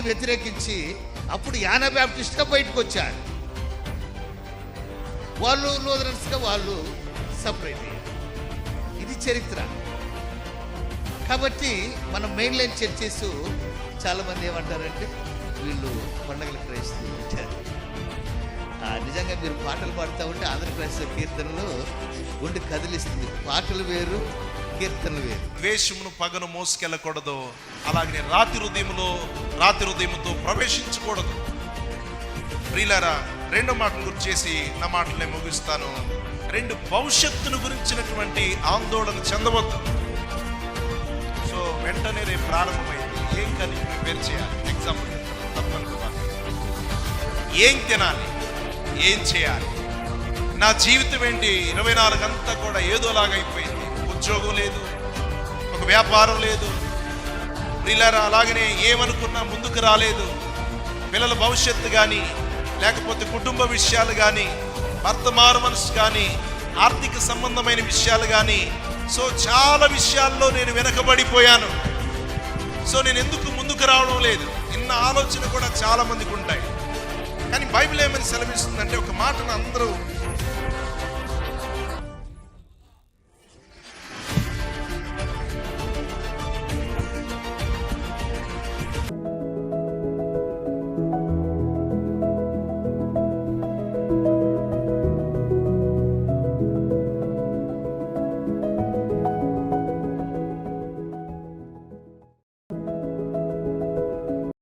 వ్యతిరేకించి అప్పుడు యానా బ్యాప్టిస్ట్గా బయటకు వచ్చారు. వాళ్ళు లూథరన్స్గా వాళ్ళు సపరేట్ అయ్యారు. ఇది చరిత్ర. కాబట్టి మన మెయిన్ లైన్ చర్చెస్ చాలామంది ఏమంటారంటే వీళ్ళు పండగల క్రైస్తవులు ఉంటారు. నిజంగా మీరు పాటలు పాడుతూ ఉంటే ఆంధ్ర క్రైస్తవ కీర్తనలు గుండె కదిలిస్తుంది. పాటలు వేరు, కీర్తనలు వేరు. ద్వేషమును పగను మోసుకెళ్ళకూడదు, అలాగే రాతి హృదయముతో ప్రవేశించకూడదు. ప్రియులారా, రెండో మాటను గురించి చేసి నా మాటలే ముగిస్తాను. రెండు, భవిష్యత్తును గురించినటువంటి ఆందోళన చెందవద్దు. సో వెంటనే రేపు ప్రారంభమైంది, ఏం కానీ ప్రిపేర్ చేయాలి. ఎగ్జాంపుల్ తప్పనుకోవాలి, ఏం తినాలి, ఏం చేయాలి, నా జీవితం ఏంటి 24 గంటలు కూడా ఏదోలాగా అయిపోయింది. ఉద్యోగం లేదు, ఒక వ్యాపారం లేదు. ప్రియులారా, అలాగనే ఏమనుకున్నా ముందుకు రాలేదు. పిల్లల భవిష్యత్తు కానీ, లేకపోతే కుటుంబ విషయాలు కానీ, భర్త మారు మనసు కానీ, ఆర్థిక సంబంధమైన విషయాలు కానీ, సో చాలా విషయాల్లో నేను వెనకబడిపోయాను. సో నేను ఎందుకు ముందుకు రావడం లేదు, ఇన్న ఆలోచన కూడా చాలా మందికి ఉంటాయి. కానీ బైబిల్ ఏమని సెలవిస్తుందంటే, ఒక మాటను అందరూ